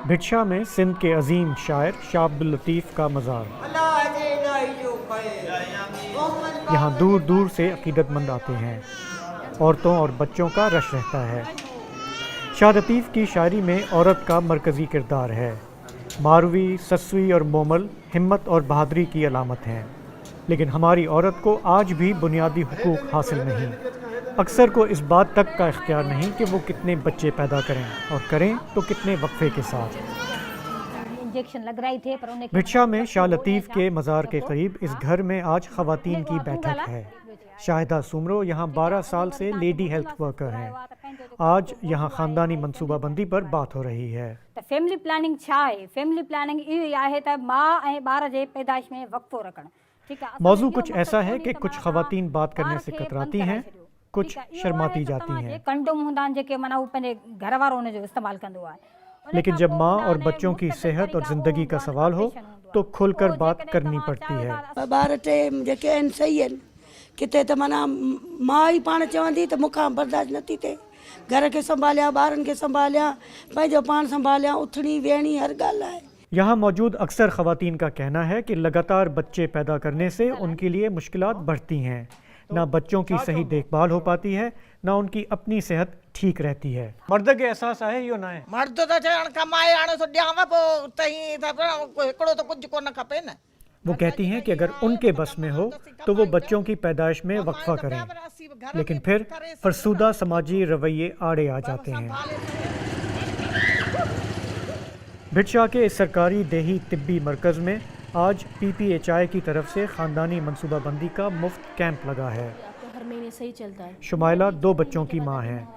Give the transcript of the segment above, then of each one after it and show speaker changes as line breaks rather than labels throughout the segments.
भिक्षा में सिंध के अजीम शायर शाह अब्दुल लतीफ़ का मज़ार। यहाँ दूर दूर से अकीदतमंद आते हैं। औरतों और बच्चों का रश रहता है। शाह लतीफ़ की शायरी में औरत का मरकज़ी किरदार है। मारवी, सस्वी और मोमल हिम्मत और बहादुरी की अलामत हैं, लेकिन हमारी औरत को आज भी बुनियादी हुकूक हासिल नहीं। अक्सर को इस बात तक का इख्तियार नहीं कि वो कितने बच्चे पैदा करें, और करें तो कितने वक्फे के साथ।
इंजेक्शन लग रहे थे पर उन्हें
भिक्षा में शाह लतीफ़ के मज़ार के करीब इस घर में आज ख़वातीन की बैठक है। शाहिदा सुमरो यहाँ 12 साल से लेडी हेल्थ वर्कर हैं। आज यहाँ ख़ानदानी मनसूबाबंदी पर बात हो रही है।
फैमिली प्लानिंग छा है? फैमिली प्लानिंग ये आहे त माँ ऐं ॿार जे पैदाइश में वक्फो रखणु। ठीक है,
मौजू कुछ ऐसा है कि कुछ ख़वातीन बात करने से कतराती हैं, कुछ शर्माती जाती हैं।
कंडोम हूंदा जेके माना वो पंहिंजे घर वारो उन जो इस्तेमाल कंदो आहे।
लेकिन जब माँ और बच्चों की सेहत और ज़िंदगी का सवाल हो तो खुलकर बात करनी पड़ती है।
ॿार टे जेके आहिनि सही आहिनि, किथे त माना मां ई पाण चवंदी त मूंखां बर्दाश्त नथी थिए। घर खे संभालिया, ॿारनि खे संभालिया, पंहिंजो पाण संभालिया, उथणी वेहणी हर ॻाल्हि आहे।
यहाँ मौजूद अक्सर ख़वातीन का कहना है कि लगातार बच्चे पैदा करने से उनके लिए मुश्किलात बढ़ती हैं। ना बच्चों की सही देखभाल हो पाती है, ना उनकी अपनी सेहत ठीक रहती है। मर्द के एहसास आहे यो ना है?
मर्द तो चवण कमाए हाणे तो ॾियांव पोइ तई हिकिड़ो तो कुझु कोन खपे न।
वो कहती हैं कि अगर उनके बस में हो तो वो बच्चों की पैदाइश में वक्फा करें, लेकिन फिर फरसूदा समाजी रवैये आड़े आ जाते हैं। भिक्षा के इस सरकारी देही तिब्बी मरकज़ में आज PPHI की तरफ से ख़ानदानी मनसूबाबंदी का मुफ्त कैंप लगा है।
हर महीने सही चलता है।
शुमाइला 2 बच्चों की माँ हैं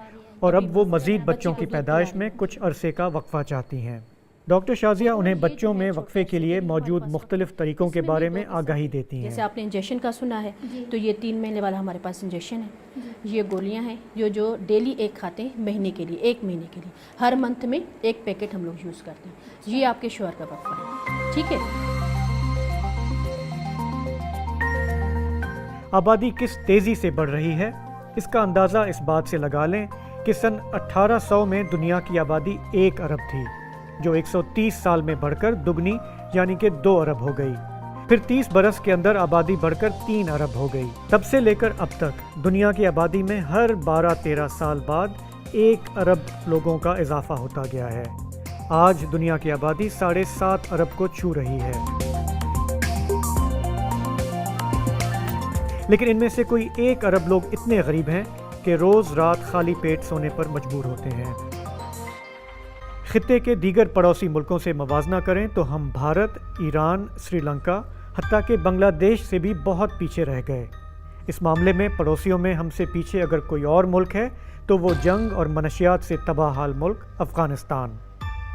और अब वो मज़ीद बच्चों की पैदाइश में कुछ अरसे का वक्फा चाहती हैं। डॉक्टर शाजिया उन्हें बच्चों में वक्फे के लिए मौजूद मुख्तलिफ तरीक़ों के बारे में आगाही देती हैं।
जैसे आपने इंजेक्शन का सुना है, तो ये 3 महीने वाला हमारे पास इंजेक्शन है। ये गोलियां हैं जो डेली एक खाते हैं महीने के लिए, 1 महीने के लिए। हर मंथ में 1 पैकेट हम लोग यूज़ करते हैं। ये आपके शोहर का वक्फा है, ठीक है।
आबादी किस तेज़ी से बढ़ रही है, इसका अंदाज़ा इस बात से लगा लें कि सन 1800 में दुनिया की आबादी 1 अरब थी, जो 130 साल में बढ़कर दुगनी यानी कि 2 अरब हो गई। फिर 30 बरस के अंदर आबादी बढ़कर 3 अरब हो गई। तब से लेकर अब तक दुनिया की आबादी में हर 12-13 साल बाद 1 अरब लोगों का इजाफा होता गया है। आज दुनिया की आबादी 7.5 अरब को छू रही है, लेकिन इनमें से कोई 1 अरब लोग इतने गरीब हैं कि रोज़ रात खाली पेट सोने पर मजबूर होते हैं। खित्ते के दीगर पड़ोसी मुल्कों से मवाजना करें तो हम भारत, ईरान, श्रीलंका, हत्ता कि बांग्लादेश से भी बहुत पीछे रह गए। इस मामले में पड़ोसियों में हमसे पीछे अगर कोई और मुल्क है तो वो जंग और मनशियात से तबाह हाल मुल्क अफ़गानिस्तान,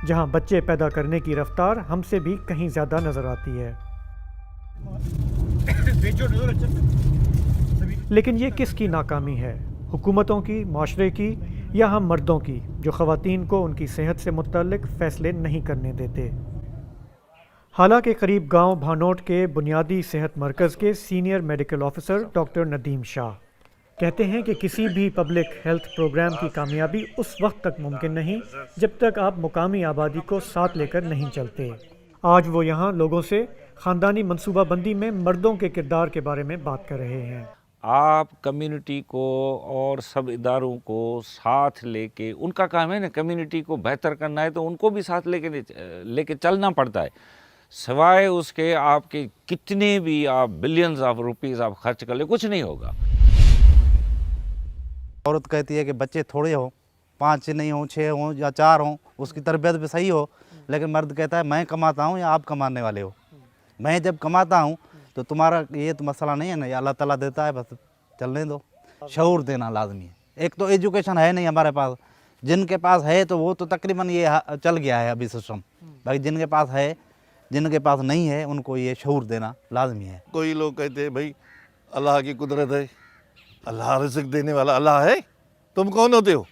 जहां बच्चे पैदा करने की रफ्तार हमसे भी कहीं ज़्यादा नज़र आती है। लेकिन ये किसकी नाकामी है? हुकूमतों की, माशरे की, या हम मर्दों की, जो ख़वातीन को उनकी सेहत से मुतल्लिक़ फ़ैसले नहीं करने देते? हालांकि करीब गांव भानोट के बुनियादी सेहत मरकज़ के senior medical officer doctor Nadeem Shah कहते हैं कि किसी भी पब्लिक हेल्थ प्रोग्राम की कामयाबी उस वक्त तक मुमकिन नहीं जब तक आप मुकामी आबादी को साथ लेकर नहीं चलते। आज वो यहाँ लोगों से ख़ानदानी मनसूबाबंदी में मर्दों के किरदार के बारे में बात कर रहे हैं।
आप कम्युनिटी को और सब इदारों को साथ लेके, उनका काम है ना कम्युनिटी को बेहतर करना है, तो उनको भी साथ लेके चलना पड़ता है। सिवाय उसके आपके कितने भी आप बिलियंस ऑफ रुपीस आप खर्च कर ले, कुछ नहीं होगा।
औरत कहती है कि बच्चे थोड़े हों, 5 नहीं हों, 6 हों या 4 हों, उसकी तरबियत भी सही हो, लेकिन मर्द कहता है मैं कमाता हूँ या आप कमाने वाले हो। मैं जब कमाता हूँ तो तुम्हारा ये तो मसला नहीं है ना, ये अल्लाह ताला देता है, बस चलने दो। शऊर देना लाजमी है। एक तो एजुकेशन है नहीं हमारे पास, जिनके पास है तो वो तो तकरीबन ये चल गया है अभी सिस्टम। भाई जिनके पास है, जिनके पास नहीं है, उनको ये शऊर देना लाजमी है।
कोई लोग कहते हैं भाई अल्लाह की कुदरत है, अल्लाह रिज़्क़ देने वाला अल्लाह है, तुम कौन होते हो?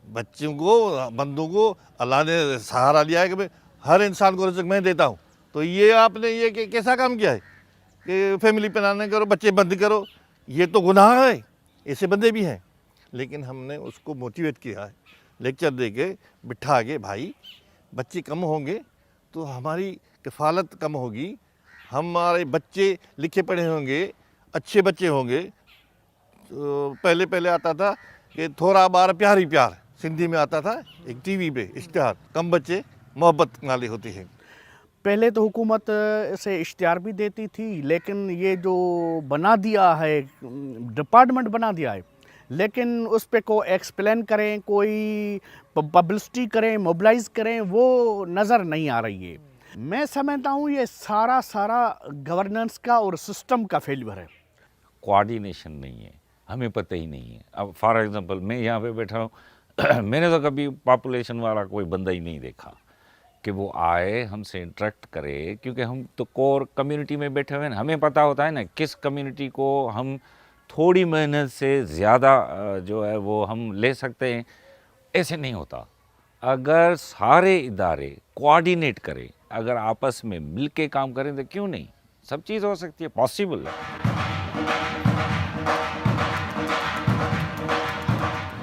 बच्चों को, बंदों को अल्लाह ने सहारा दिया है कि भाई हर इंसान को रिज़्क़ मैं देता हूँ। तो ये आपने ये कैसा काम किया है कि फैमिली प्लानिंग करो, बच्चे बंद करो? ये तो गुनाह है। ऐसे बंदे भी हैं, लेकिन हमने उसको मोटिवेट किया है, लेक्चर दे के बिठा के, भाई बच्चे कम होंगे तो हमारी किफ़ालत कम होगी, हमारे बच्चे लिखे पढ़े होंगे, अच्छे बच्चे होंगे। तो पहले पहले आता था कि थोड़ा बार प्यार ही प्यार, सिंधी में आता था एक टीवी पे इश्तिहार, कम बच्चे मोहब्बत वाले होते हैं।
पहले तो हुकूमत से इश्तिहार भी देती थी, लेकिन ये जो बना दिया है, डिपार्टमेंट बना दिया है, लेकिन उस पे को एक्सप्लेन करें, कोई पब्लिसिटी करें, मोबिलाइज करें, वो नज़र नहीं आ रही है। मैं समझता हूँ ये सारा गवर्नेंस का और सिस्टम का फेलियर है।
कोऑर्डिनेशन नहीं है, हमें पता ही नहीं है। अब फॉर एग्जांपल मैं यहाँ पे बैठा हूँ मैंने तो कभी पॉपुलेशन वाला कोई बंदा ही नहीं देखा कि वो आए हमसे इंटरेक्ट करे, क्योंकि हम तो कोर कम्युनिटी में बैठे हुए हैं। हमें पता होता है ना किस कम्युनिटी को हम थोड़ी मेहनत से ज़्यादा जो है वो हम ले सकते हैं। ऐसे नहीं होता। अगर सारे इदारे कोऑर्डिनेट करें, अगर आपस में मिल के काम करें तो क्यों नहीं, सब चीज़ हो सकती है, पॉसिबल है।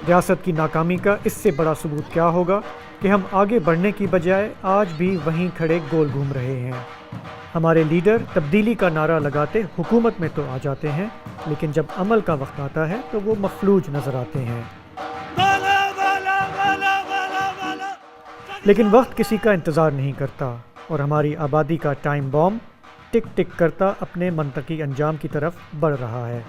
रियासत की नाकामी का इससे बड़ा सबूत क्या होगा कि हम आगे बढ़ने की बजाय आज भी वहीं खड़े गोल घूम रहे हैं। हमारे लीडर तब्दीली का नारा लगाते हुकूमत में तो आ जाते हैं, लेकिन जब अमल का वक्त आता है तो वो मफलूज नज़र आते हैं। लेकिन वक्त किसी का इंतज़ार नहीं करता और हमारी आबादी का टाइम बॉम्ब टिक टिक करता अपने मंतकी अंजाम की तरफ बढ़ रहा है।